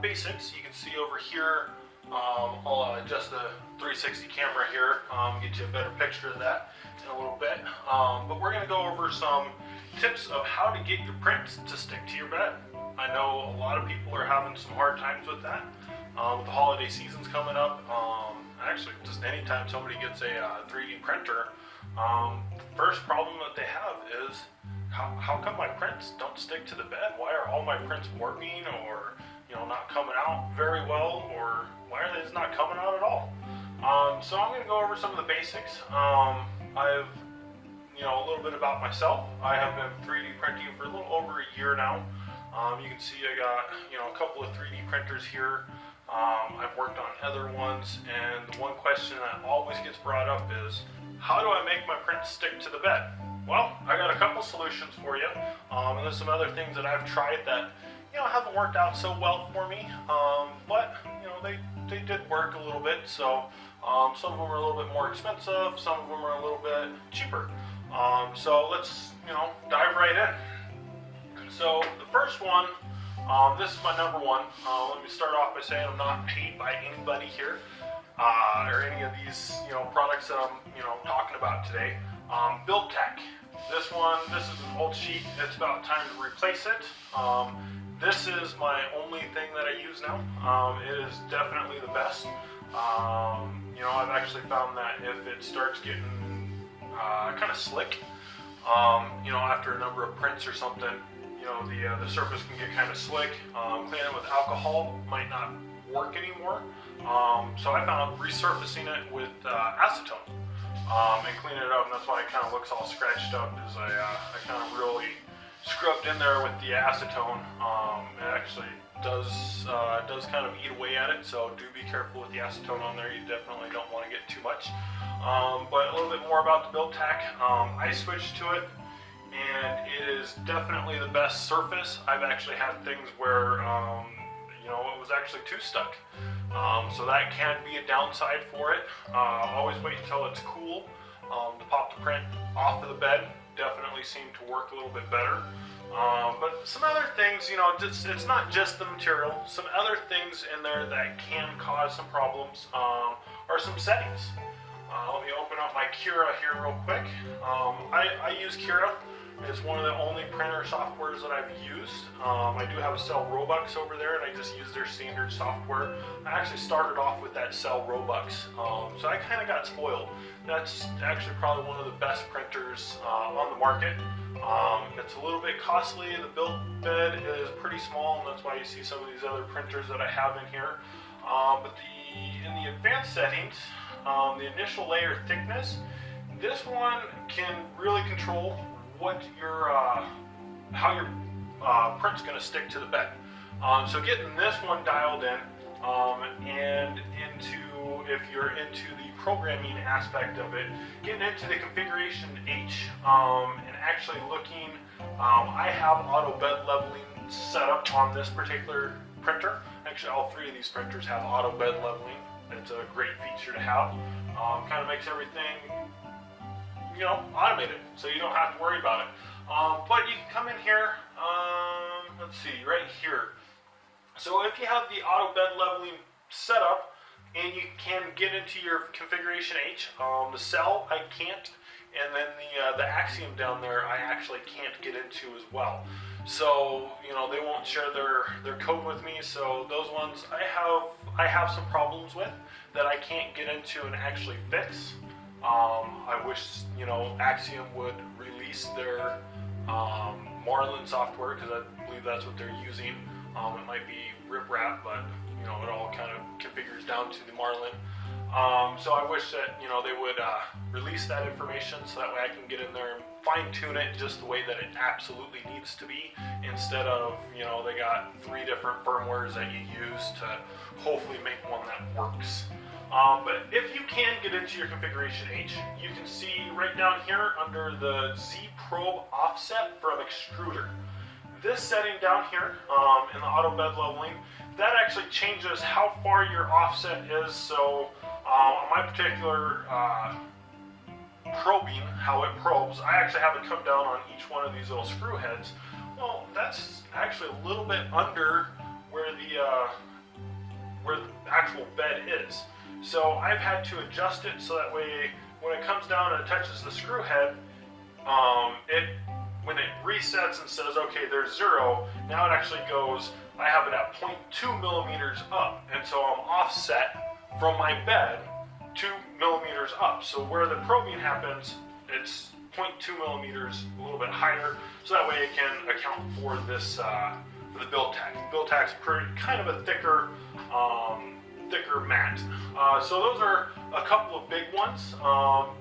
basics. You can see over here, I'll adjust the 360 camera here, get you a better picture of that in a little bit. But we're going to go over some tips of how to get your prints to stick to your bed. I know a lot of people are having some hard times with that. With the holiday seasons coming up, actually just anytime somebody gets a 3D printer, the first problem that they have is how come my prints don't stick to the bed? Why are all my prints warping or not coming out very well, or why are they just not coming out at all? So I'm going to go over some of the basics. I've a little bit about myself. I have been 3D printing for a little over a year now. You can see I got a couple of 3D printers here. I've worked on other ones, and the one question that always gets brought up is, how do I make my prints stick to the bed? Well, I got a couple solutions for you, and there's some other things that I've tried that haven't worked out so well for me, but they did work a little bit. So some of them are a little bit more expensive, some of them are a little bit cheaper. So let's dive right in. So the first one, this is my number one. Let me start off by saying I'm not paid by anybody here, or any of these products that I'm talking about today. Build Tech. This is an old sheet. It's about time to replace it. This is my only thing that I use now. It is definitely the best. I've actually found that if it starts getting kind of slick, after a number of prints or something, the surface can get kind of slick. Cleaning it with alcohol might not work anymore. So I found resurfacing it with acetone and cleaning it up, and that's why it kind of looks all scratched up, is I kind of really scrubbed in there with the acetone. It actually does kind of eat away at it, so do be careful with the acetone on there. You definitely don't want to get too much. But a little bit more about the Build Tack. I switched to it, and it is definitely the best surface. I've actually had things where it was actually too stuck. So that can be a downside for it. Always wait until it's cool to pop the print off of the bed. Definitely seem to work a little bit better. But some other things, it's not just the material. Some other things in there that can cause some problems are some settings. Let me open up my Cura here real quick. I use Cura. It's one of the only printer softwares that I've used. I do have a Cell Robux over there, and I just use their standard software. I actually started off with that Cell Robux, so I kind of got spoiled. That's actually probably one of the best printers on the market. It's a little bit costly. The build bed is pretty small, and that's why you see some of these other printers that I have in here. But in the advanced settings, the initial layer thickness, this one can really control how your print's going to stick to the bed. So getting this one dialed in, and if you're into the programming aspect of it, getting into the configuration H, and actually looking, I have auto bed leveling set up on this particular printer. Actually, all three of these printers have auto bed leveling. It's a great feature to have. Kind of makes everything automated, so you don't have to worry about it. But you can come in here, let's see, right here. So if you have the auto bed leveling set up, and you can get into your configuration H, the cell I can't, and then the Axiom down there I actually can't get into as well. So they won't share their code with me. So those ones I have some problems with that I can't get into and actually fix. I wish Axiom would release their Marlin software, because I believe that's what they're using. It might be riprap, but it all kind of configures down to the Marlin. So I wish that they would release that information, so that way I can get in there and fine-tune it just the way that it absolutely needs to be, instead of they got 3 different firmwares that you use to hopefully make one that works. But if you can get into your configuration H, you can see right down here under the Z probe offset from extruder. This setting down here in the auto bed leveling, that actually changes how far your offset is. So on my particular probing, how it probes, I actually have it come down on each one of these little screw heads. Well, that's actually a little bit under where the where the actual bed is. So I've had to adjust it so that way when it comes down and it touches the screw head, when it resets and says, okay, there's 0, now it actually goes, I have it at 0.2 millimeters up, and so I'm offset from my bed 2 millimeters up. So where the probing happens, it's 0.2 millimeters, a little bit higher, so that way it can account for this, for the build tack. The build tack's kind of a thicker mat. So those are a couple of big ones.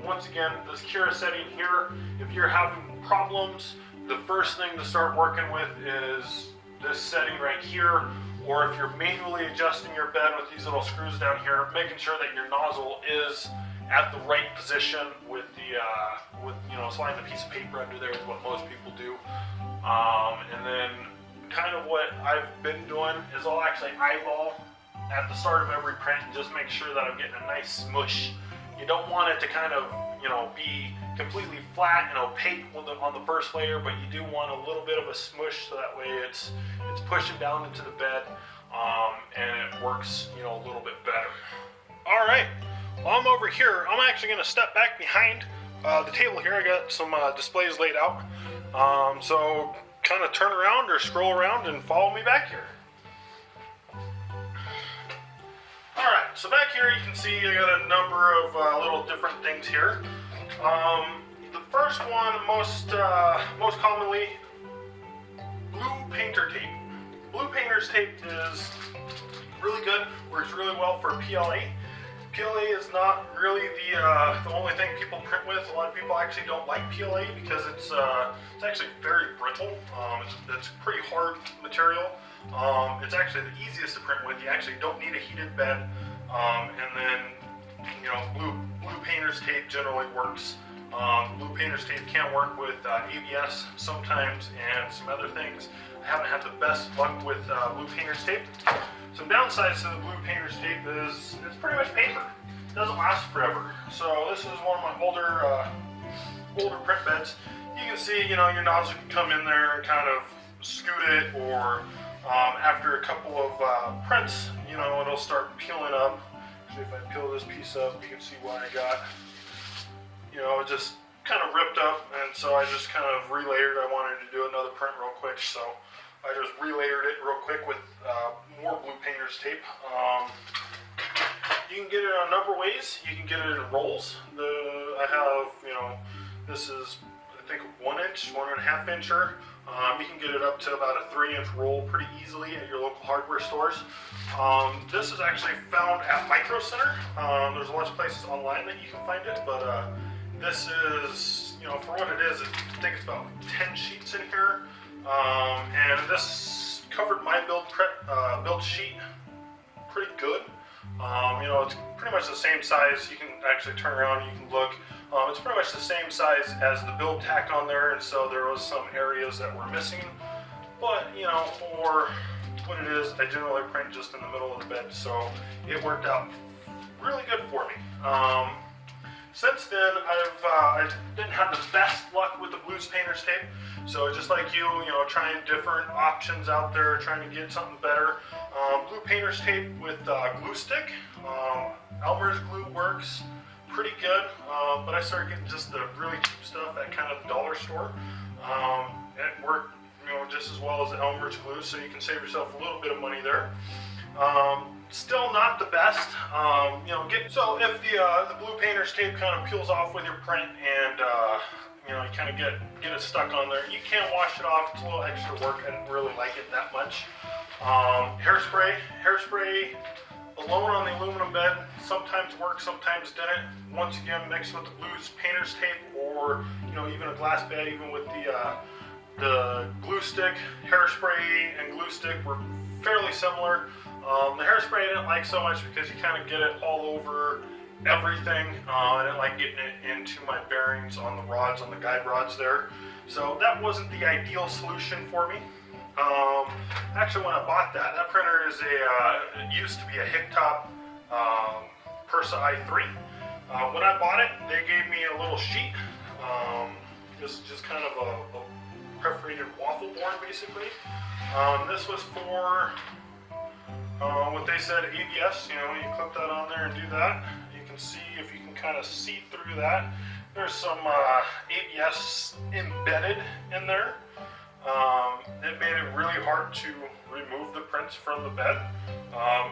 Once again, this Kira setting here, if you're having problems, the first thing to start working with is this setting right here, or if you're manually adjusting your bed with these little screws down here, making sure that your nozzle is at the right position with sliding a piece of paper under there is what most people do. And then kind of what I've been doing is I'll actually eyeball at the start of every print and just make sure that I'm getting a nice smush. You don't want it to kind of, be completely flat and opaque on the first layer, but you do want a little bit of a smush so that way it's pushing down into the bed, and it works, a little bit better. All right, well, I'm over here. I'm actually going to step back behind the table here. I got some displays laid out, so kind of turn around or scroll around and follow me back here. Alright, so back here you can see I got a number of little different things here. The first one, most commonly, blue painter tape. Blue painter's tape is really good, works really well for PLA. PLA is not really the only thing people print with. A lot of people actually don't like PLA because it's actually very brittle. It's pretty hard material. It's actually the easiest to print with. You actually don't need a heated bed, and then blue painter's tape generally works. Blue painter's tape can work with ABS sometimes and some other things. I haven't had the best luck with blue painter's tape. Some downsides to the blue painter's tape is it's pretty much paper. It doesn't last forever. So this is one of my older print beds. You can see, your nozzle can come in there and kind of scoot it, or after a couple of prints, it'll start peeling up. Actually, if I peel this piece up, you can see what I got. It just kind of ripped up, and so I just kind of relayered. I wanted to do another print real quick, so I just relayered it real quick with more blue painter's tape. You can get it a number of ways. You can get it in rolls. I have, this is, I think, 1 inch, 1.5 incher. You can get it up to about a 3-inch roll pretty easily at your local hardware stores. This is actually found at Micro Center. There's lots of places online that you can find it, but this is, for what it is, I think it's about 10 sheets in here. And this covered my build sheet pretty good. It's pretty much the same size. You can actually turn around and you can look. It's pretty much the same size as the build tack on there, and so there was some areas that were missing. But, for what it is, I generally print just in the middle of the bed, so it worked out really good for me. Since then, I didn't have the best luck with the blue painter's tape, so just like you, trying different options out there, trying to get something better. Blue painter's tape with glue stick. Elmer's glue works pretty good, but I started getting just the really cheap stuff at kind of the dollar store. It worked, just as well as the Elmer's glue, so you can save yourself a little bit of money there. Still not the best. So if the blue painter's tape kind of peels off with your print and you kind of get it stuck on there, you can wash it off. It's a little extra work. I didn't really like it that much. Hairspray alone on the aluminum bed sometimes works, sometimes didn't. Once again, mixed with the blue painter's tape, or even a glass bed, even with the glue stick, hairspray and glue stick were fairly similar. The hairspray I didn't like so much because you kind of get it all over everything. I didn't like getting it into my bearings on the rods, on the guide rods there. So that wasn't the ideal solution for me. Actually, when I bought that printer is it used to be a Hicktop Persa i3. When I bought it, they gave me a little sheet. This is just kind of a perforated waffle board, basically. This was for, what they said, ABS, you know, you clip that on there and do that. You can see, if you can kind of see through that, there's some ABS embedded in there. It made it really hard to remove the prints from the bed.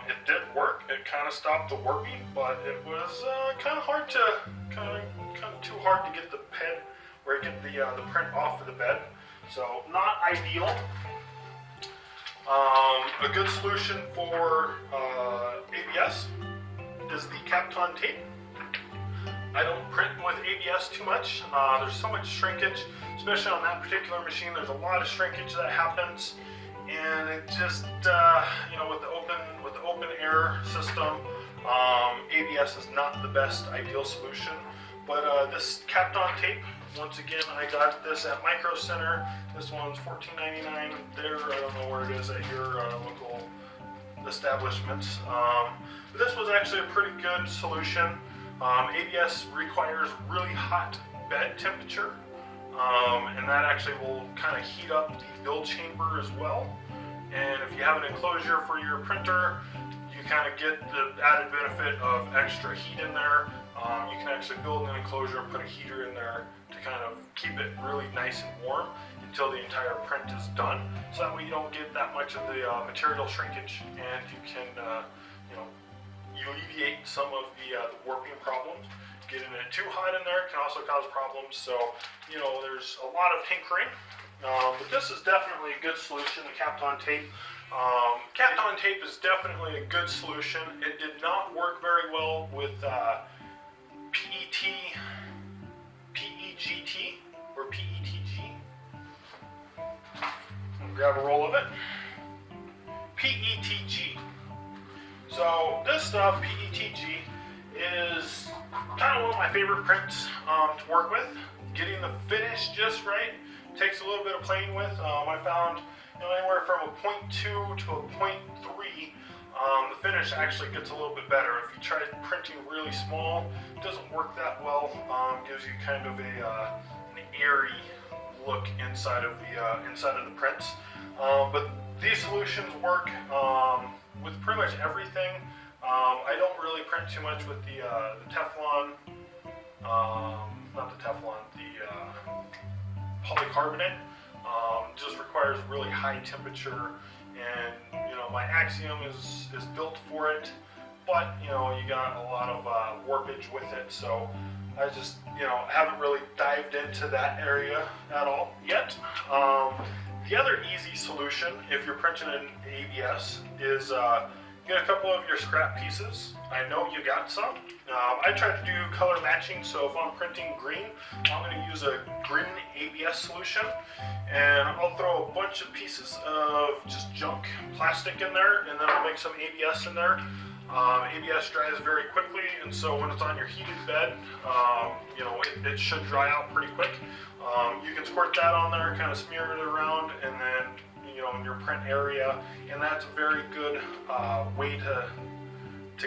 It did work. It kind of stopped the warping, but it was kind of hard to, kind of too hard to get the pen or get the print off of the bed. So not ideal. A good solution for ABS is the Kapton tape. I don't print with ABS too much. There's so much shrinkage, especially on that particular machine. There's a lot of shrinkage that happens, and it just, you know, with the open air system, ABS is not the best ideal solution. But this Kapton tape, once again, I got this at Micro Center. This one's $14.99 there. I don't know where it is at your local establishments. But this was actually a pretty good solution. ABS requires really hot bed temperature, and that actually will kind of heat up the build chamber as well. And if you have an enclosure for your printer, you kind of get the added benefit of extra heat in there. You can actually build an enclosure and put a heater in there to kind of keep it really nice and warm until the entire print is done. So that way you don't get that much of the material shrinkage, and you can, you know, alleviate some of the warping problems. Getting it too hot in there can also cause problems. So, you know, there's a lot of tinkering. But this is definitely a good solution, the Kapton tape. Kapton tape is definitely a good solution. It did not work very well with PEGT or PETG. I'll grab a roll of it. PETG. So this stuff, PETG, is kind of one of my favorite prints to work with. Getting the finish just right takes a little bit of playing with. I found, you know, anywhere from a 0.2 to a 0.3. The finish actually gets a little bit better. If you try printing really small, it doesn't work that well. Gives you kind of an airy look inside of the prints. But these solutions work with pretty much everything. I don't really print too much with the Teflon, not the Teflon, the polycarbonate. Just requires really high temperature, and you know, my Axiom is built for it, but you know, you got a lot of warpage with it, so I just, you know, haven't really dived into that area at all yet. The other easy solution, if you're printing in ABS, is get a couple of your scrap pieces. I know you got some. I try to do color matching, so if I'm printing green, I'm going to use a green ABS solution, and I'll throw a bunch of pieces of just junk plastic in there, and then I'll make some ABS in there. ABS dries very quickly, and so when it's on your heated bed, you know, it should dry out pretty quick. You can squirt that on there, kind of smear it around, and then, you know, in your print area, and that's a very good way to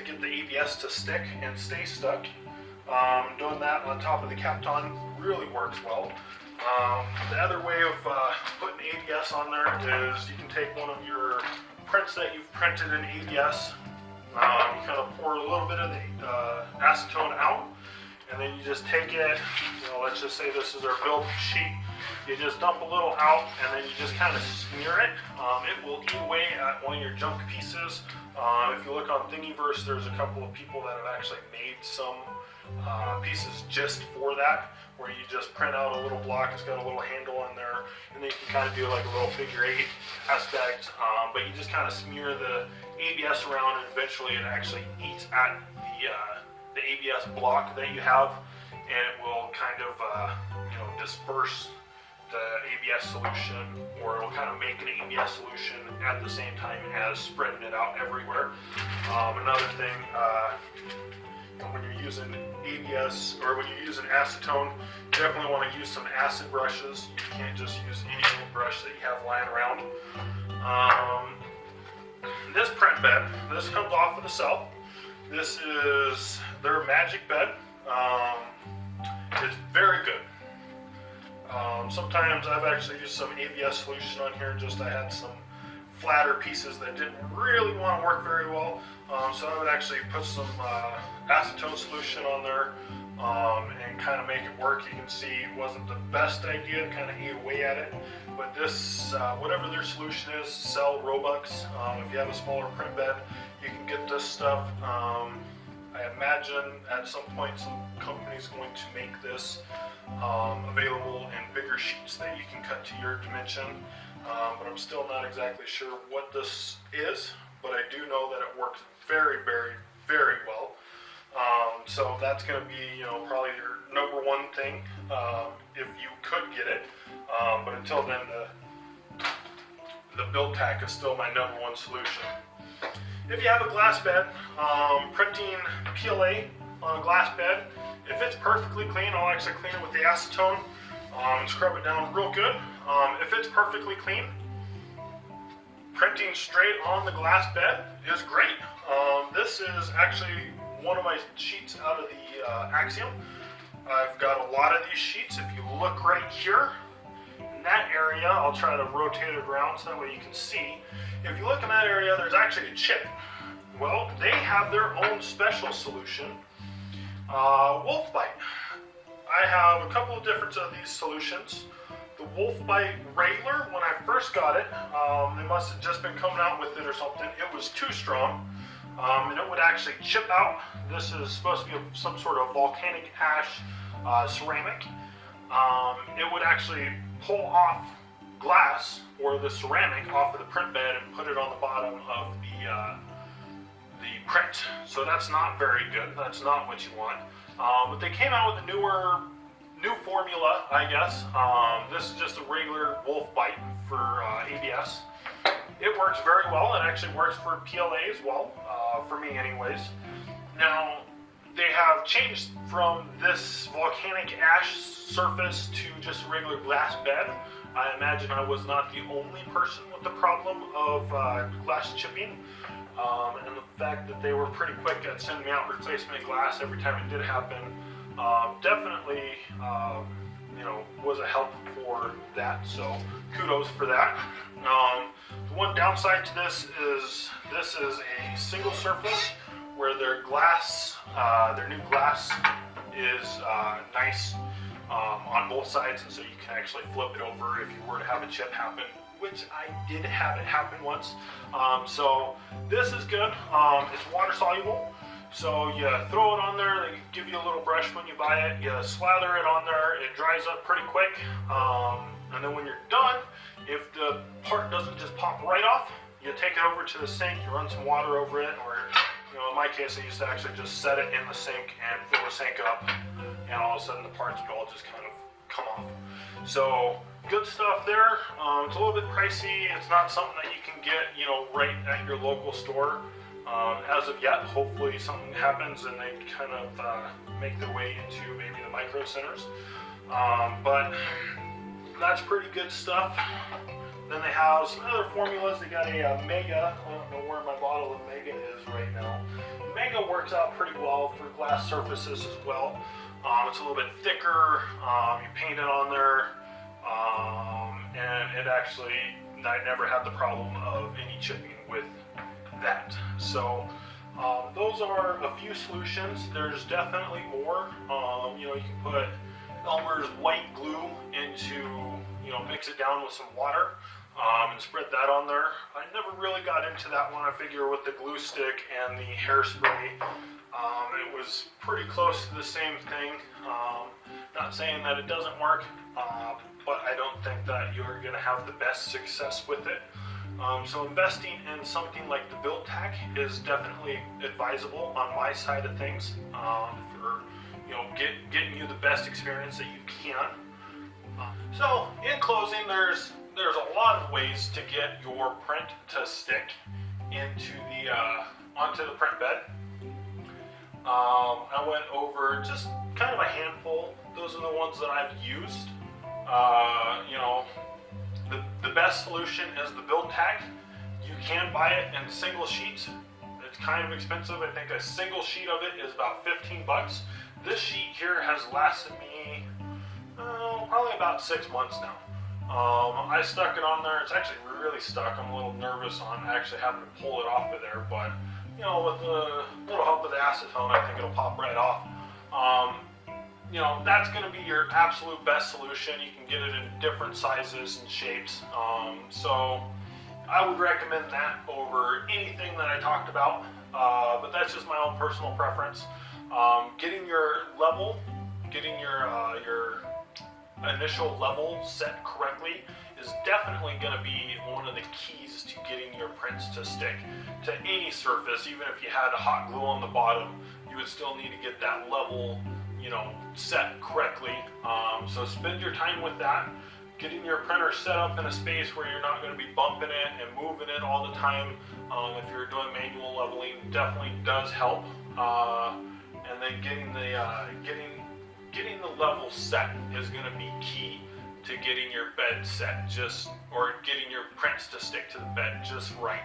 get the ABS to stick and stay stuck. Doing that on top of the Kapton really works well. The other way of putting ABS on there is you can take one of your prints that you've printed in ABS, you kind of pour a little bit of the acetone out, and then you just take it, you know, let's just say this is our build sheet. You just dump a little out, and then you just kind of smear it. It will eat away at one of your junk pieces. If you look on Thingiverse, there's a couple of people that have actually made some pieces just for that, where you just print out a little block. It's got a little handle on there, and then you can kind of do like a little figure 8 aspect, but you just kind of smear the ABS around, and eventually it actually eats at the ABS block that you have, and it will kind of you know, disperse the ABS solution, or it'll kind of make an ABS solution at the same time as spreading it out everywhere. Another thing, when you're using ABS, or when you're using acetone, you definitely want to use some acid brushes. You can't just use any old brush that you have lying around. This print bed, this comes off of the cell. This is their magic bed. It's very good. Sometimes I've actually used some ABS solution on here. Just I had some flatter pieces that didn't really want to work very well. So I would actually put some acetone solution on there and kind of make it work. You can see it wasn't the best idea, kind of ate away at it. But this, whatever their solution is, sell Robux. If you have a smaller print bed, you can get this stuff. I imagine at some point some company's going to make this available in bigger sheets that you can cut to your dimension. But I'm still not exactly sure what this is, but I do know that it works very, very, very well. So that's going to be, you know, probably your number one thing if you could get it. But until then, the build tack is still my number one solution. If you have a glass bed, printing PLA on a glass bed, if it's perfectly clean, I'll actually clean it with the acetone and scrub it down real good. If it's perfectly clean, printing straight on the glass bed is great. This is actually one of my sheets out of the Axiom. I've got a lot of these sheets. If you look right here, in that area, I'll try to rotate it around so that way you can see. If you look in that area, there's actually a chip. Well, they have their own special solution, Wolf Bite. I have a couple of different of these solutions. The Wolf Bite regular, when I first got it, they must have just been coming out with it or something. It was too strong, and it would actually chip out. This is supposed to be some sort of volcanic ash ceramic. It would actually pull off glass or the ceramic off of the print bed and put it on the bottom of the print. So that's not very good. That's not what you want. But they came out with a new formula, I guess. This is just a regular Wolf Bite for ABS. It works very well. It actually works for PLA as well, for me anyways. Now, they have changed from this volcanic ash surface to just a regular glass bed. I imagine I was not the only person with the problem of glass chipping. And the fact that they were pretty quick at sending me out replacement glass every time it did happen definitely you know, was a help for that, so kudos for that. The one downside to this is a single surface where their glass, their new glass is nice on both sides, and so you can actually flip it over if you were to have a chip happen, which I did have it happen once. So this is good. It's water soluble. So you throw it on there, they give you a little brush when you buy it, you slather it on there, it dries up pretty quick, and then when you're done, if the part doesn't just pop right off, you take it over to the sink, you run some water over it, or you know, in my case I used to actually just set it in the sink and fill the sink up, and all of a sudden the parts would all just kind of come off. So good stuff there. It's a little bit pricey. It's not something that you can get, you know, right at your local store. As of yet, hopefully something happens and they kind of make their way into maybe the micro centers. But that's pretty good stuff. Then they have some other formulas. They got a Mega. I don't know where my bottle of Mega is right now. Mega works out pretty well for glass surfaces as well. It's a little bit thicker. You paint it on there, and it actually, I never had the problem of any chipping with that. So those are a few solutions. There's definitely more. You know, you can put Elmer's white glue into, you know, mix it down with some water and spread that on there. I never really got into that one. I figure with the glue stick and the hairspray, it was pretty close to the same thing. Not saying that it doesn't work, but I don't think that you're going to have the best success with it. So investing in something like the build tack is definitely advisable on my side of things for, you know, getting you the best experience that you can. So in closing, there's a lot of ways to get your print to stick into the onto the print bed. I went over just kind of a handful. Those are the ones that I've used. You know, the best solution is the build tack. You can buy it in single sheets. It's kind of expensive. I think a single sheet of it is about 15 bucks. This sheet here has lasted me probably about 6 months now. I stuck it on there. It's actually really stuck. I'm a little nervous on actually having to pull it off of there, but you know, with a little help with the acetone, I think it'll pop right off. You know, that's going to be your absolute best solution. You can get it in different sizes and shapes. So I would recommend that over anything that I talked about, but that's just my own personal preference. Getting your level, getting your initial level set correctly is definitely going to be one of the keys to getting your prints to stick to any surface. Even if you had hot glue on the bottom, you would still need to get that level, you know, set correctly. So spend your time with that. Getting your printer set up in a space where you're not going to be bumping it and moving it all the time. If you're doing manual leveling, definitely does help. And then getting the level set is going to be key to getting your bed set or getting your prints to stick to the bed just right.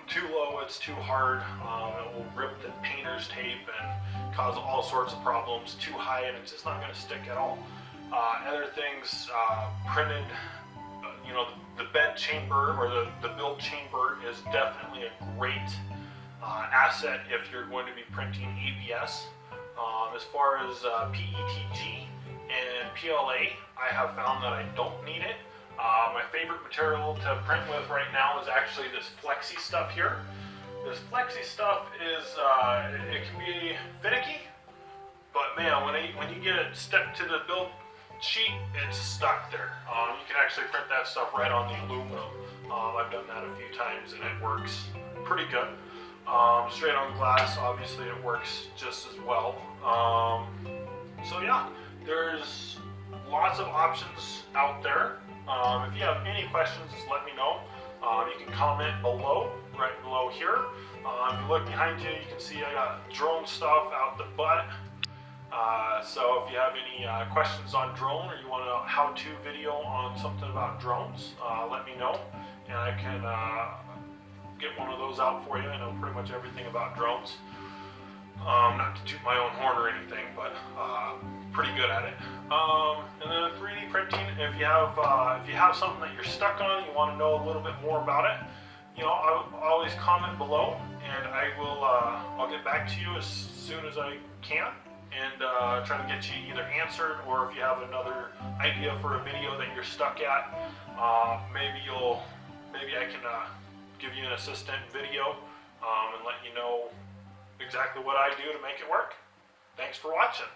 Too low, it's too hard. It will rip the painter's tape and cause all sorts of problems. Too high, and it's just not going to stick at all. Other things, printed, you know, the bed chamber or the build chamber is definitely a great asset if you're going to be printing ABS. As far as PETG and PLA, I have found that I don't need it. My favorite material to print with right now is actually this flexi stuff here. This flexi stuff is, it can be finicky, but man, when you get it stuck to the build sheet, it's stuck there. You can actually print that stuff right on the aluminum. I've done that a few times and it works pretty good. Straight on glass, obviously it works just as well. So yeah, there's lots of options out there. If you have any questions, just let me know. You can comment below, right below here. If you look behind you, you can see I got drone stuff out the butt. So if you have any questions on drone, or you want a how-to video on something about drones, let me know, and I can get one of those out for you. I know pretty much everything about drones. Not to toot my own horn or anything, but pretty good at it. And then 3D printing, if you have something that you're stuck on, you want to know a little bit more about it, you know, I'll always comment below, and I'll get back to you as soon as I can, and try to get you either answered, or if you have another idea for a video that you're stuck at, maybe I can give you an assistant video and let you know exactly what I do to make it work. Thanks for watching.